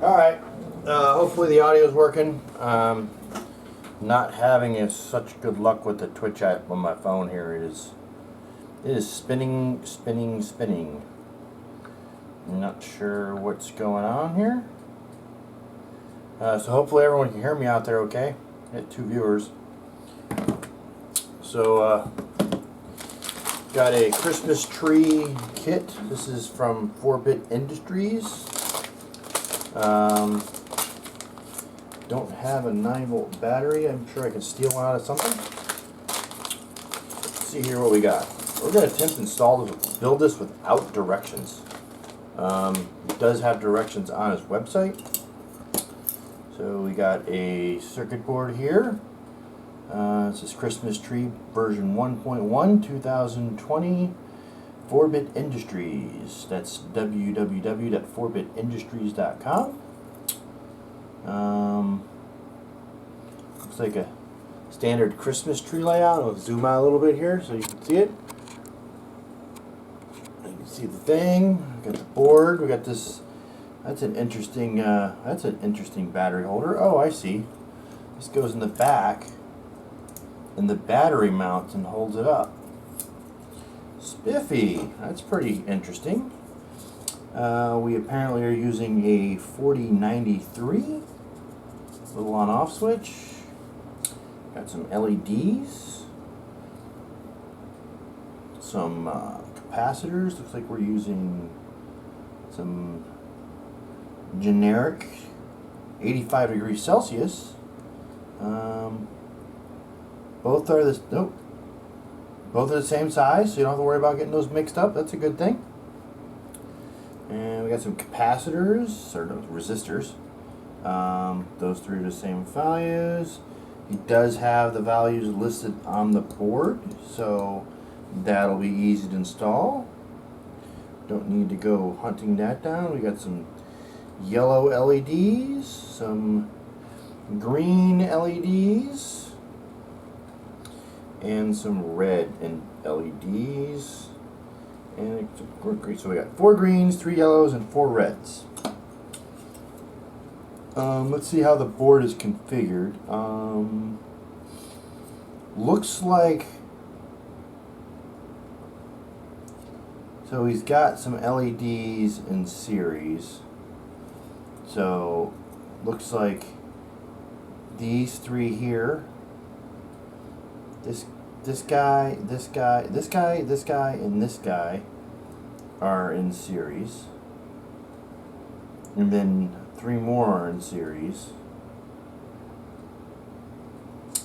Alright, hopefully the audio is working. Not having such good luck with the Twitch app on my phone here. It is spinning. I'm not sure what's going on here. So hopefully everyone can hear me out there okay. I got 2 viewers. So, got a Christmas tree kit. This is from 4-Bit Industries. Don't have a 9-volt battery. I'm sure I can steal one out of something. Let's see here what we got. We're going to attempt to build this without directions. It does have directions on his website. So we got a circuit board here. This is Christmas tree version 1.1 2020 4-Bit Industries. That's www.4bitindustries.com. Looks like a standard Christmas tree layout. I'll zoom out a little bit here so you can see it. You can see the thing. We got the board. We got this. That's an interesting battery holder. Oh, I see. This goes in the back, and the battery mounts and holds it up. Spiffy. That's pretty interesting. We apparently are using a 4093 little on-off switch. Got some LEDs, some capacitors. Looks like we're using some generic 85 degrees Celsius. Both are this. Nope. Both are the same size, so you don't have to worry about getting those mixed up. That's a good thing. And we got some capacitors, or no, resistors. Those three are the same values. He does have the values listed on the board, so that'll be easy to install. Don't need to go hunting that down. We got some yellow LEDs, some green LEDs, and some red LEDs. And so we got 4 greens, 3 yellows, and 4 reds. Let's see how the board is configured. Looks like, so he's got some LEDs in series. So looks like these 3 here. This guy, and this guy are in series. And then 3 more are in series.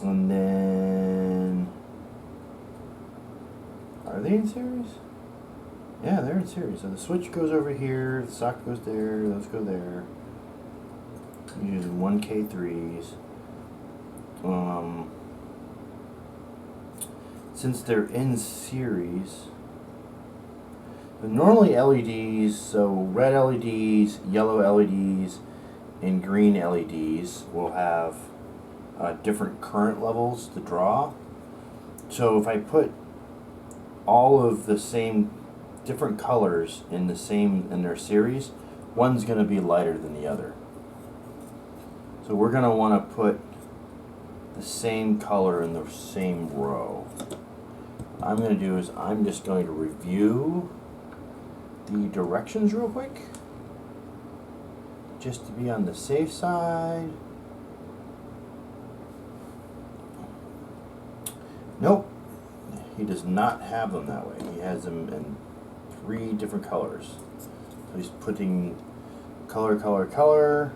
And then, are they in series? Yeah, they're in series. So the switch goes over here, the socket goes there, those go there. Using 1K3s. Since they're in series, but normally LEDs, so red LEDs, yellow LEDs, and green LEDs will have different current levels to draw. So if I put all of the same different colors in their series, one's going to be lighter than the other. So we're going to want to put the same color in the same row. What I'm going to do is I'm just going to review the directions real quick, just to be on the safe side. Nope, he does not have them that way. He has them in 3 different colors. So he's putting color, color, color,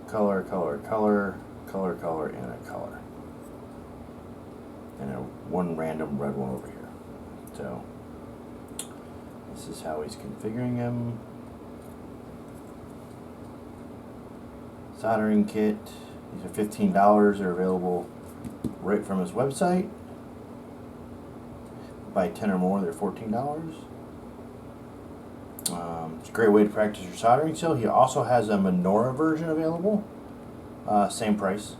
color, color, color, color, color, and a color. And one random red one over here. So this is how he's configuring them. Soldering kit. These are $15. They're available right from his website. Buy 10 or more, they're $14. It's a great way to practice your soldering skill. He also has a menorah version available. Same price.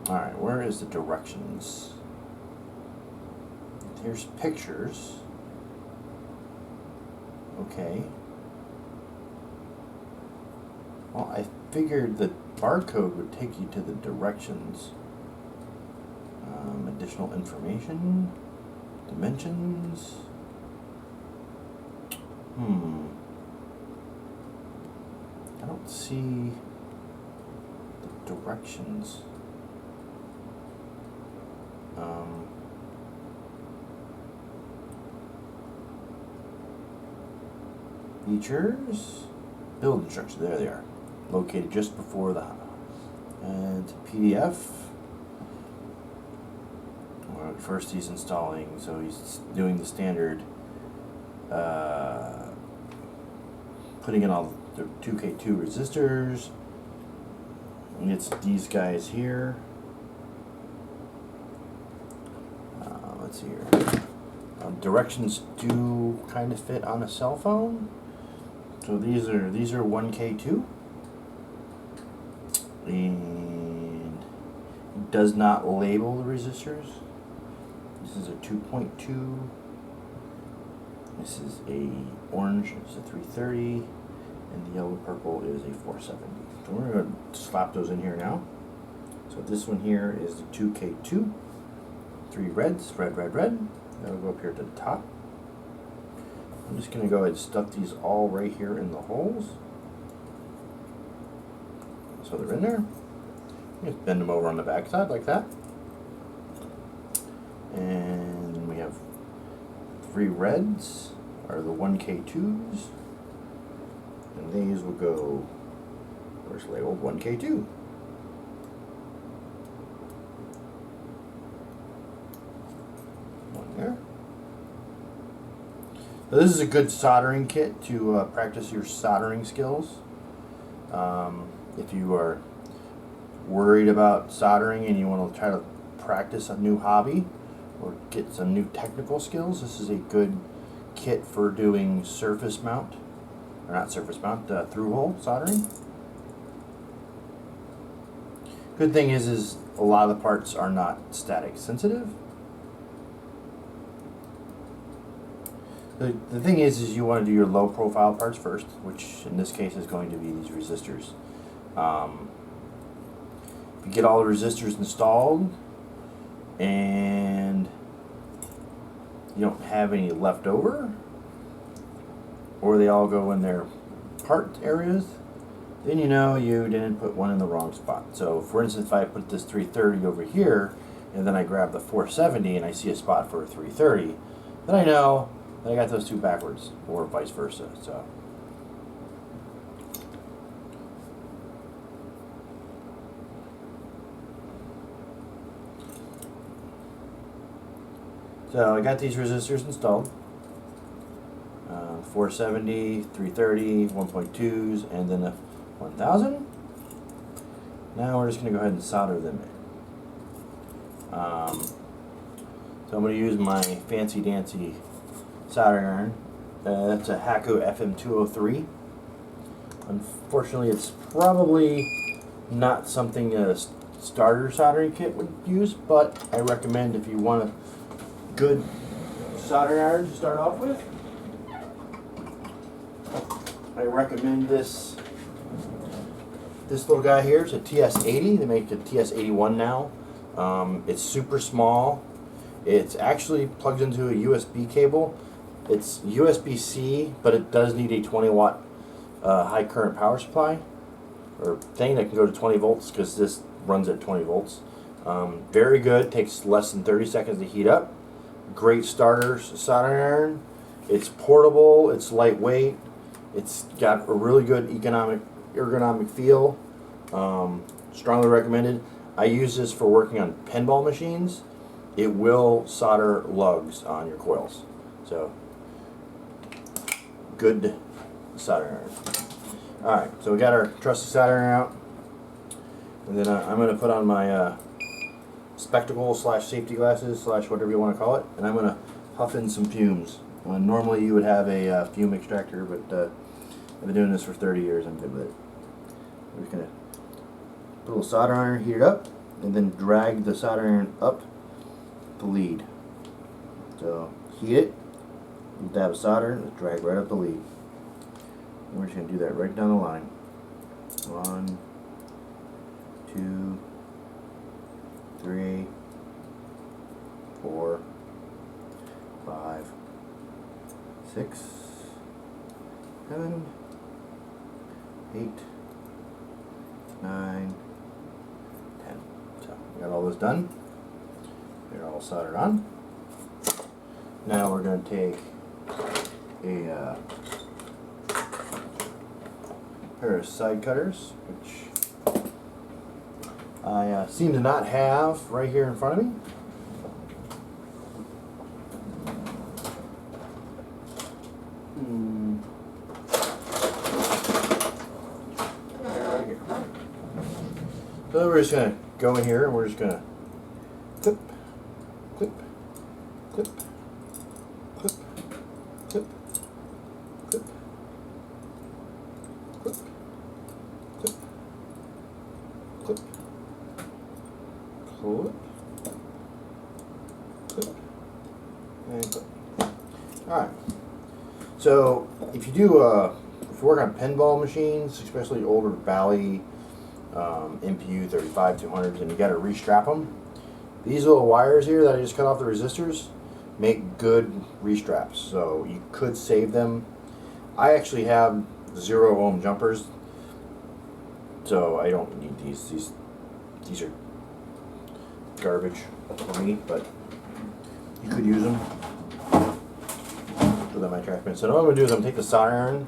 Alright, where is the directions? Here's pictures. Okay. Well, I figured the barcode would take you to the directions. Additional information, dimensions. I don't see the directions. Features, build instructions. There they are, located just before the and PDF. Well, first he's installing, so he's doing the standard, putting in all the 2K2 resistors. And it's these guys here. Let's see here. Directions do kind of fit on a cell phone. So these are 1K2, and it does not label the resistors. This is a 2.2. This is a orange. It's a 330, and the yellow purple is a 470. So we're going to slap those in here now. So this one here is the 2K2. 3 reds, red, red, red. That'll go up here to the top. I'm just going to go ahead and stuff these all right here in the holes. So they're in there. Just bend them over on the back side like that. And we have 3 reds are the 1K2s. And these will go, where's labeled 1K2. One there. So this is a good soldering kit to practice your soldering skills. If you are worried about soldering and you want to try to practice a new hobby or get some new technical skills, this is a good kit for doing surface mount, or not surface mount, through hole soldering. Good thing is a lot of the parts are not static sensitive. The thing is you want to do your low profile parts first, which in this case is going to be these resistors. If you get all the resistors installed and you don't have any left over, or they all go in their part areas, then you know you didn't put one in the wrong spot. So for instance, if I put this 330 over here and then I grab the 470 and I see a spot for a 330, then I know I got those two backwards, or vice versa. So I got these resistors installed. 470, 330, 1.2s, and then a 1000. Now we're just going to go ahead and solder them in. So I'm going to use my fancy dancy soldering iron. That's a Hakko FM203. Unfortunately, it's probably not something a starter soldering kit would use, but I recommend if you want a good soldering iron to start off with, I recommend this little guy here. It's a TS80. They make a TS81 now. It's super small. It's actually plugs into a USB cable. It's USB-C, but it does need a 20-watt high current power supply, or thing that can go to 20 volts, because this runs at 20 volts. Very good. Takes less than 30 seconds to heat up. Great starter soldering iron. It's portable. It's lightweight. It's got a really good ergonomic feel. Strongly recommended. I use this for working on pinball machines. It will solder lugs on your coils. So, good soldering iron. Alright, so we got our trusty soldering iron out. And then I'm going to put on my spectacles / safety glasses / whatever you want to call it. And I'm going to puff in some fumes. Normally you would have a fume extractor, but I've been doing this for 30 years. I'm good with it. We're just going to put a little soldering iron, heat it up, and then drag the soldering iron up the lead. So heat it, little dab of solder, and drag right up the lead. And we're just going to do that right down the line. 1, 2, 3, 4, 5, 6, 7, 8, 9, 10. So we got all this done. They're all soldered on. Now we're going to take a pair of side cutters, which I seem to not have right here in front of me. So we're just going to go in here and we're just going to clip, clip, clip, clip, clip, clip, clip, clip, clip, clip, clip, and clip. Alright. So if you do, if you work on pinball machines, especially older Bally, MPU 35-200s, and you got to restrap them, these little wires here that I just cut off the resistors make good restraps, so you could save them. I actually have 0 ohm jumpers, so I don't need these. These are garbage for me, but you could use them. Put that in my trash bin. So what I'm going to do is I'm going to take the solder iron.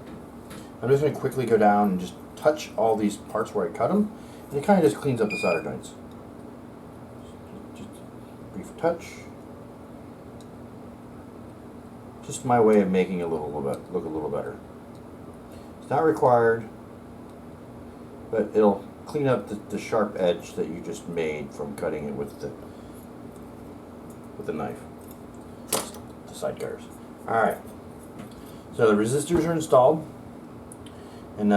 I'm just going to quickly go down and just touch all these parts where I cut them, and it kind of just cleans up the solder joints. Just brief touch. Just my way of making it look a little better. It's not required, but it'll clean up the sharp edge that you just made from cutting it with the knife. The side cutters. All right. So the resistors are installed, and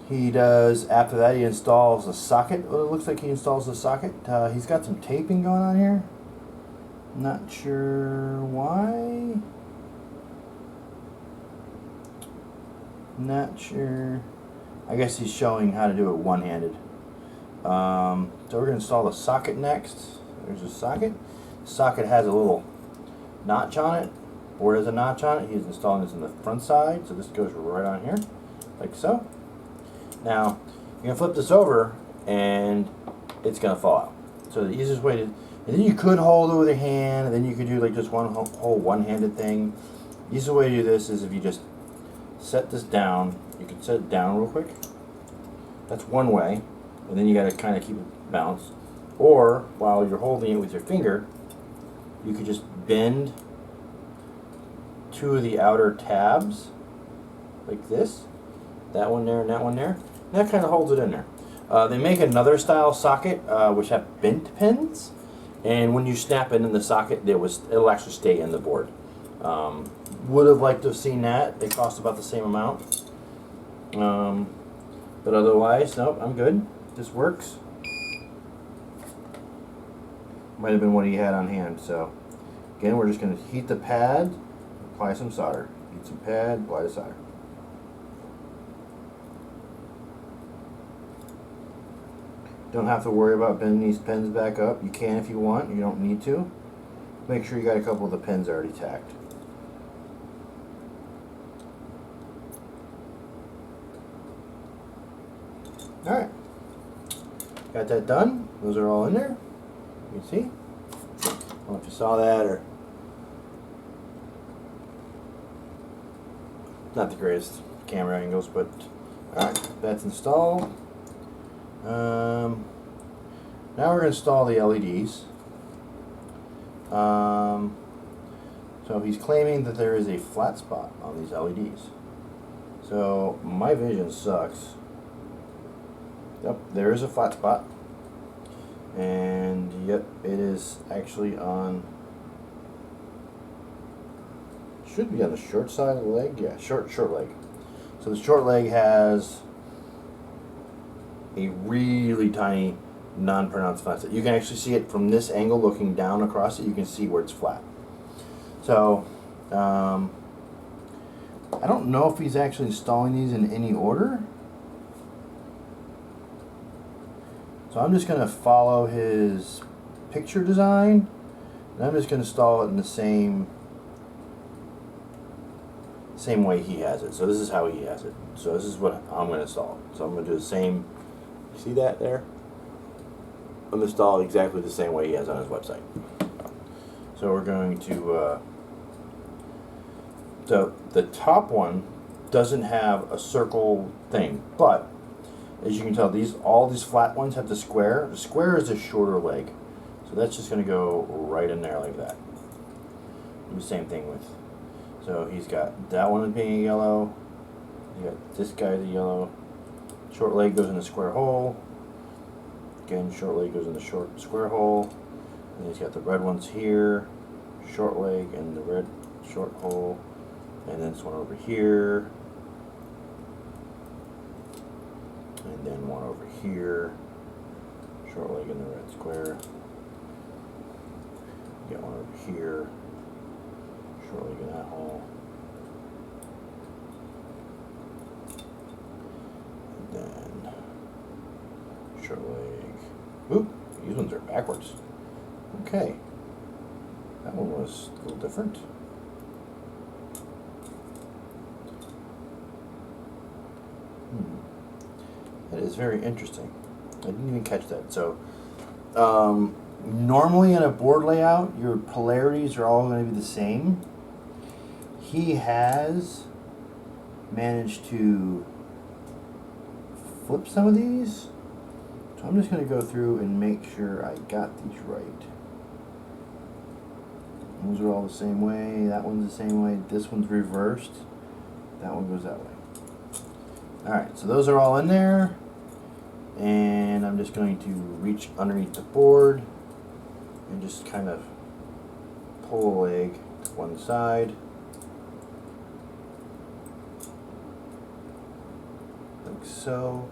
he does, after that, he installs a socket. Well, it looks like he installs the socket. He's got some taping going on here. Not sure why. Not sure. I guess he's showing how to do it one-handed. So we're going to install the socket next. There's a socket. The socket has a little notch on it. Board has a notch on it. He's installing this in the front side, so this goes right on here, like so. Now, you're going to flip this over, and it's going to fall out. So the easiest way to, and then you could hold it with your hand, and then you could do like just one whole one-handed thing. The easiest way to do this is if you just set this down. You can set it down real quick. That's one way, and then you got to kind of keep it balanced. Or while you're holding it with your finger, you could just bend 2 of the outer tabs like this. That one there and that one there. And that kind of holds it in there. They make another style socket which have bent pins, and when you snap it in the socket, it'll actually stay in the board. Would have liked to have seen that. They cost about the same amount. But otherwise, nope, I'm good. This works. Might have been what he had on hand. So again, we're just going to heat the pad, apply some solder. Heat some pad, apply the solder. Don't have to worry about bending these pins back up. You can if you want. You don't need to. Make sure you got a couple of the pins already tacked. Alright, got that done. Those are all in there. You can see. I don't know if you saw that, or not the greatest camera angles, but alright, that's installed. Now we're going to install the LEDs. So he's claiming that there is a flat spot on these LEDs. So my vision sucks. Yep, there is a flat spot, and yep, it is actually on, should be on the short side of the leg. Yeah, short leg. So the short leg has a really tiny non-pronounced flat spot. You can actually see it from this angle, looking down across it. You can see where it's flat. So I don't know if he's actually installing these in any order. So I'm just going to follow his picture design, and I'm just going to install it in the same way he has it. So this is how he has it. So this is what I'm going to install. So I'm going to do the same. See that there? I'm going to install it exactly the same way he has on his website. So we're going to, so the top one doesn't have a circle thing, but as you can tell, all these flat ones have the square. The square is a shorter leg. So that's just going to go right in there like that. Do the same thing with, so he's got that one as being a yellow. You got this guy as a yellow. Short leg goes in the square hole. Again, short leg goes in the short square hole. And he's got the red ones here. Short leg and the red short hole. And then this one over here. And then one over here. Short leg in the red square. Get one over here. Short leg in that hole. And then short leg. Oop, these ones are backwards. Okay. That one was a little different. That is very interesting. I didn't even catch that. So, normally in a board layout, your polarities are all going to be the same. He has managed to flip some of these. So I'm just going to go through and make sure I got these right. Those are all the same way. That one's the same way. This one's reversed. That one goes that way. Alright, so those are all in there. And I'm just going to reach underneath the board and just kind of pull a leg to one side. Like so.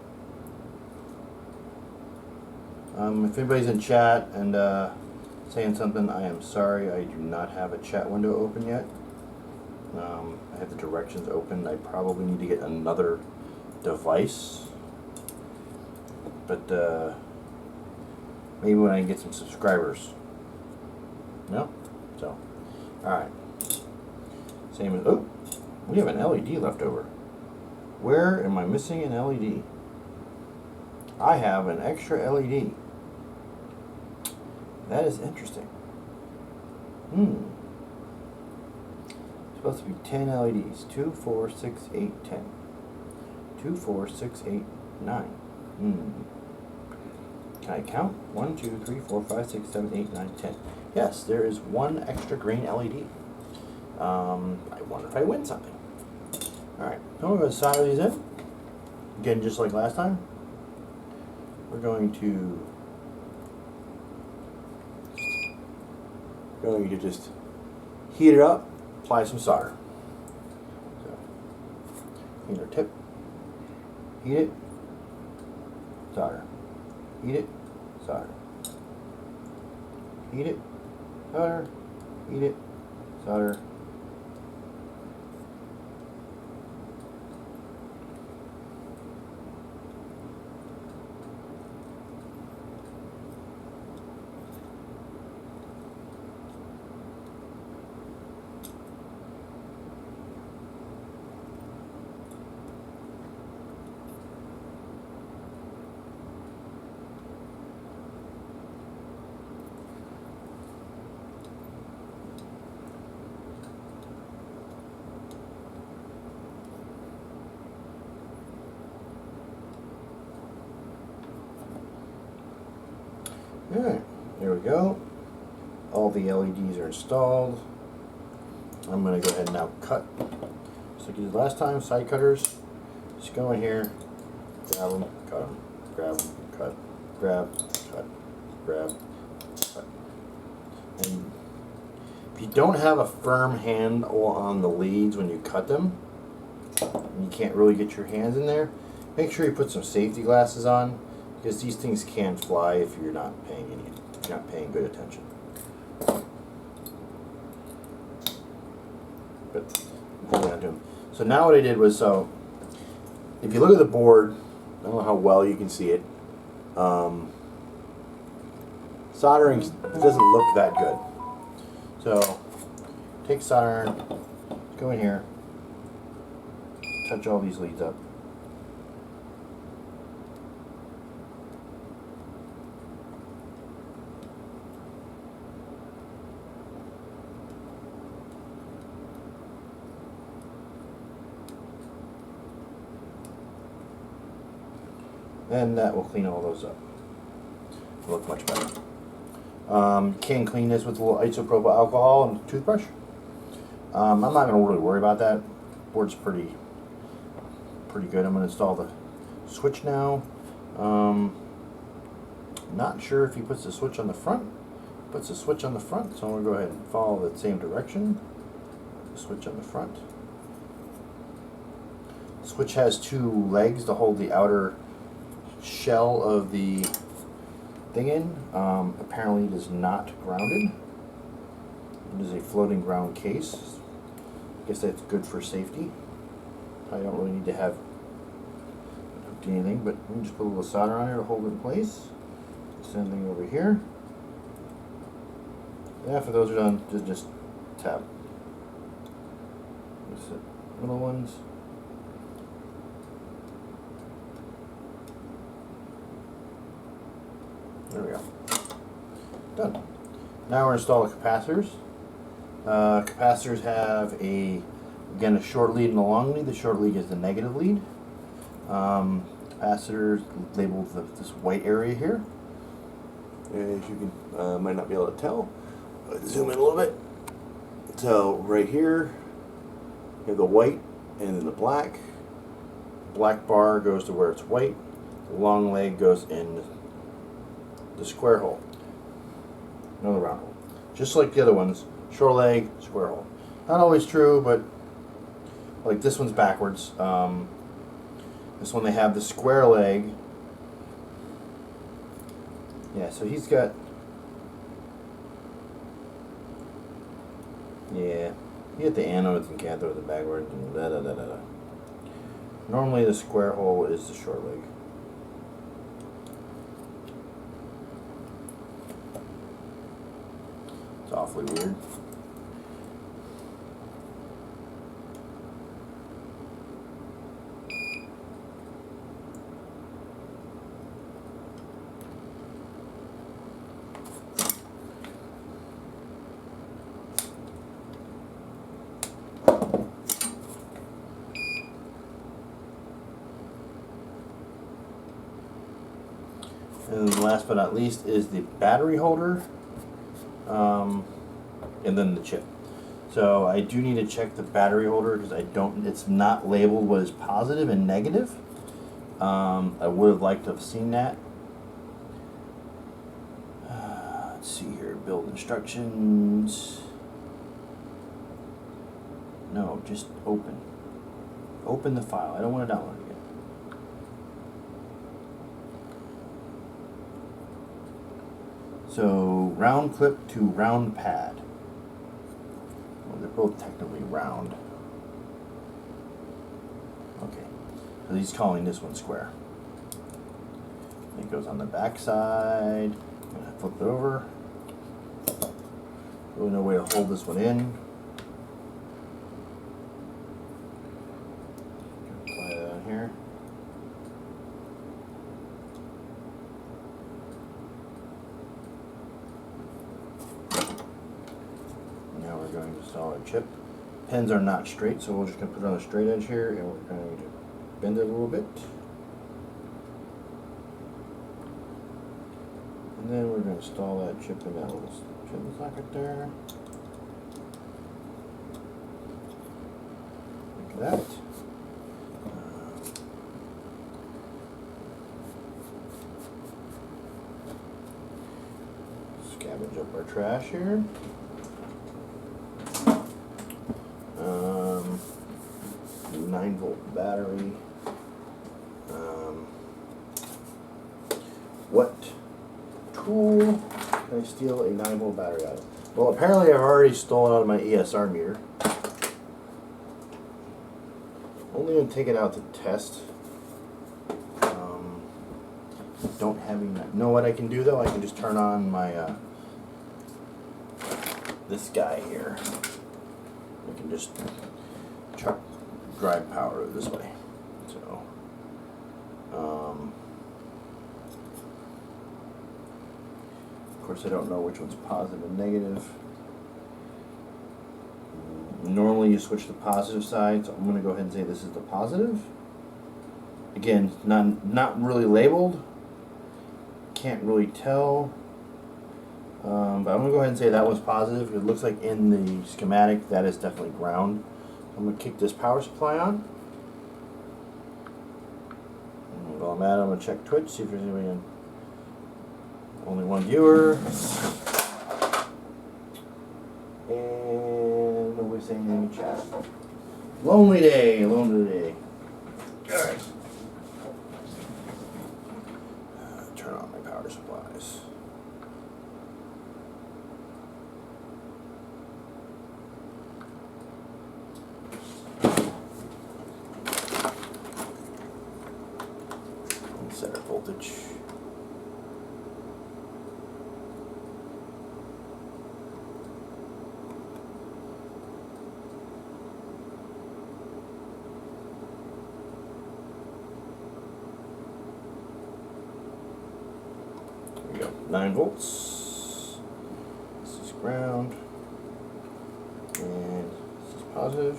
If anybody's in chat and saying something, I am sorry. I do not have a chat window open yet. I have the directions open. I probably need to get another device. But maybe when I get some subscribers. No? So, alright. Same as, oh, we have an LED left over. Where am I missing an LED? I have an extra LED. That is interesting. It's supposed to be 10 LEDs. 2, 4, 6, 8, 10. 2, 4, 6, 8, 9. Can I count? 1, 2, 3, 4, 5, 6, 7, 8, 9, 10. Yes, there is one extra green LED. I wonder if I win something. Alright, now we're going to solder these in. Again, just like last time. We're going to just heat it up, apply some solder. So, heat our tip, heat it, solder, heat it, solder, heat it, solder, heat it, solder. Alright, there we go. All the LEDs are installed. I'm going to go ahead and now cut. Just like we did last time, side cutters. Just go in here, grab them, cut them, grab them, cut, grab, cut, grab, cut. And if you don't have a firm handle on the leads when you cut them, and you can't really get your hands in there, make sure you put some safety glasses on, because these things can fly if you're not paying good attention. But hold on to them. So now what I did was, so if you look at the board, I don't know how well you can see it. Soldering doesn't look that good. So take solder iron, go in here, touch all these leads up. And that will clean all those up. It'll look much better. Can clean this with a little isopropyl alcohol and a toothbrush. I'm not going to really worry about that. Board's pretty good. I'm going to install the switch now. Not sure if he puts the switch on the front. Puts the switch on the front, so I'm going to go ahead and follow the same direction. The switch on the front. The switch has two legs to hold the outer shell of the thing in. Apparently it is not grounded. It is a floating ground case. I guess that's good for safety. I don't really need to have anything, but we can just put a little solder on here to hold it in place. Same thing over here. After those are done, just tap. Just the little ones. There we go. Done. Now we're going to install the capacitors. Capacitors have again a short lead and a long lead. The short lead is the negative lead. Capacitors labeled this white area here. As you can might not be able to tell. Let's zoom in a little bit. So right here, you have the white and then the black. Black bar goes to where it's white. The long leg goes in the square hole. Another round hole. Just like the other ones, short leg, square hole. Not always true, but like this one's backwards. This one they have the square leg. Yeah, so he's got, yeah, you get the anodes and cathodes and backwards and da da da da da. Normally the square hole is the short leg. It's awfully weird. And last but not least is the battery holder, and then the chip. So I do need to check the battery holder because it's not labeled what is positive and negative. I would have liked to have seen that. Let's see here, build instructions. No, just open. Open the file. I don't want to download it again. So round clip to round pad. Well, they're both technically round. Okay, so he's calling this one square. It goes on the back side. I'm gonna flip it over. Really no way to hold this one in. Apply that on here. Now we're going to install our chip. Pins are not straight, so we're just going to put it on a straight edge here, and we're going to bend it a little bit. And then we're going to install that chip in that little chip socket there. Like that. Scavenge up our trash here. 9-volt battery. What tool can I steal a 9-volt battery out of? Well, apparently I've already stolen out of my ESR meter. going to take it out to test. Don't have any. Know what I can do though? I can just turn on my this guy here. I can just chuck drive power this way. So, of course, I don't know which one's positive and negative. Normally, you switch to the positive side, so I'm going to go ahead and say this is the positive. Again, not really labeled. Can't really tell. But I'm going to go ahead and say that was positive. It looks like in the schematic that is definitely ground. I'm going to kick this power supply on. And while I'm at it, I'm going to check Twitch, see if there's anybody in. Only one viewer. And nobody's saying anything in chat. Lonely day, lonely day. Alright. Turn on my power supplies. Set our voltage. There we go. 9 volts. This is ground. And this is positive.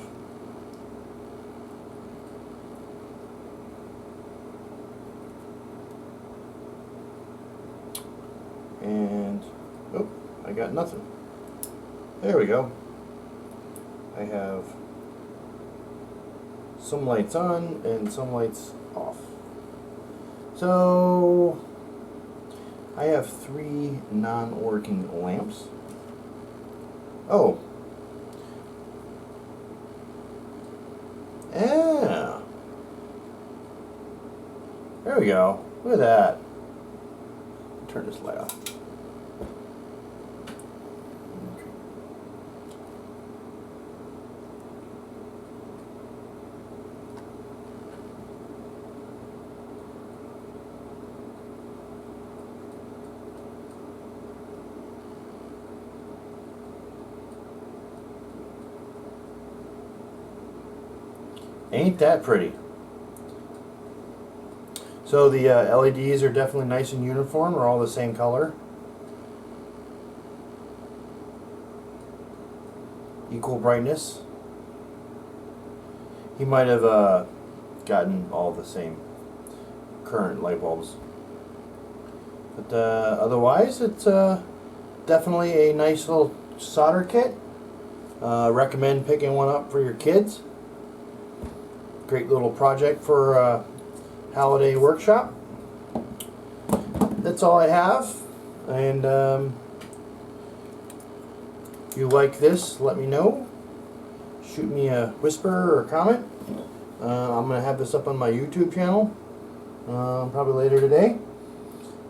And, oh, I got nothing. There we go. I have some lights on and some lights off. So, I have 3 non-working lamps. Oh. Yeah. There we go. Look at that. Turn this light off. Ain't that pretty? So the LEDs are definitely nice and uniform. They're all the same color. Equal brightness. He might have gotten all the same current light bulbs. But otherwise, it's definitely a nice little solder kit. Recommend picking one up for your kids. Great little project for holiday workshop. That's all I have. And if you like this, let me know. Shoot me a whisper or a comment. I'm going to have this up on my YouTube channel probably later today.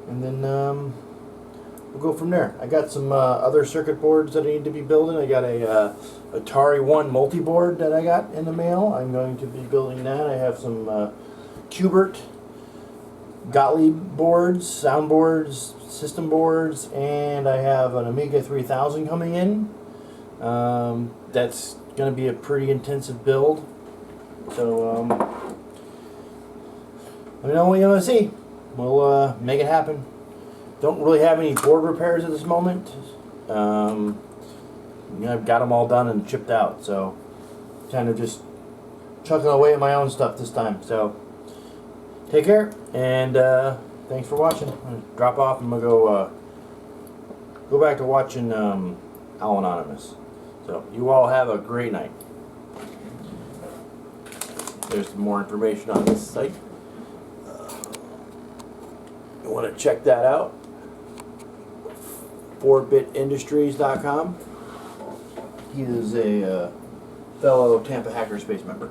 And then we'll go from there. I got some other circuit boards that I need to be building. I got a Atari 1 multi-board that I got in the mail. I'm going to be building that. I have some Qbert Gottlieb boards, sound boards, system boards, and I have an Amiga 3000 coming in. That's going to be a pretty intensive build. So let me know what you want to see. We'll make it happen. Don't really have any board repairs at this moment. I've got them all done and chipped out, so kind of just chucking away at my own stuff this time. So take care, and thanks for watching. I'm gonna drop off and I'm gonna go back to watching Al Anonymous. So you all have a great night. There's some more information on this site. You want to check that out? 4bitindustries.com. He is a fellow Tampa Hackerspace member.